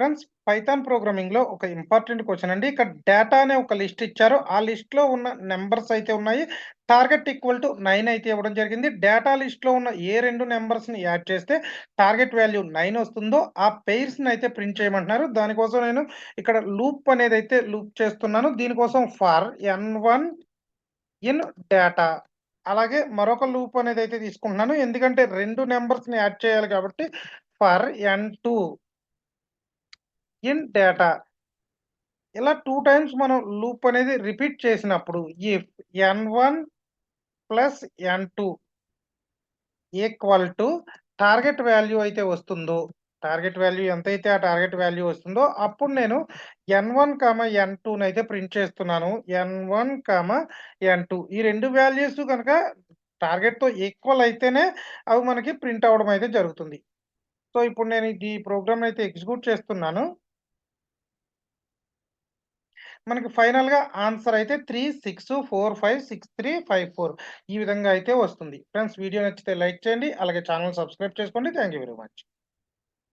Friends Python ప్రోగ్రామింగ్‌లో ఒక important question అండి. ఇక్కడ డేటా అనే ఒక లిస్ట్ ఇచ్చారు. ఆ లిస్ట్‌లో ఉన్న నంబర్స్ అయితే ఉన్నాయి. టార్గెట్ ఈక్వల్ టు 9 అయితే ఇవ్వడం జరిగింది. డేటా లిస్ట్‌లో ఉన్న ఏ 2 నంబర్స్‌ని యాడ్ చేస్తే టార్గెట్ వాల్యూ 9 వస్తుందో ఆ పెయిర్స్‌ని అయితే ప్రింట్ చేయమంటున్నారు. దానికోసం నేను ఇక్కడ లూప్ అనేదైతే లూప్ చేస్తున్నాను. దీనికోసం ఫర్ n1 ఇన్ డేటా అలాగే మరొక లూప్ అనేదైతే తీసుకుంటున్నాను. ఎందుకంటే 2 నంబర్స్‌ని యాడ్ చేయాలి కాబట్టి ఫర్ n2 ఇన్ డేటా ఇలా 2 టైమ్స్ మనం లూప్ అనేది రిపీట్ చేసినప్పుడు if n1 plus n2 equal to target value అయితే వస్తుందో, టార్గెట్ వాల్యూ ఎంతైతే ఆ టార్గెట్ వాల్యూ వస్తుందో అప్పుడు నేను n1, n2నైతే ప్రింట్ చేస్తున్నాను. n1, n2 ఈ 2 వాల్యూస్ గనక టార్గెట్‌తో ఈక్వల్ అయితేనే అవి మనకి ప్రింట్ అవ్వడం అయితే జరుగుతుంది. సో, ఇప్పుడు నేను ఈ ప్రోగ్రామ్‌ని అయితే ఎగ్జిక్యూట్ చేస్తున్నాను. మనకి ఫైనల్‌గా ఆన్సర్ అయితే 3, 6, 4, 5, 6, 3, 5, 4 ఈ విధంగా అయితే వస్తుంది. ఫ్రెండ్స్ వీడియో నచ్చితే లైక్ చేయండి. అలాగే ఛానెల్ సబ్స్క్రైబ్ చేసుకోండి. Thank you very much.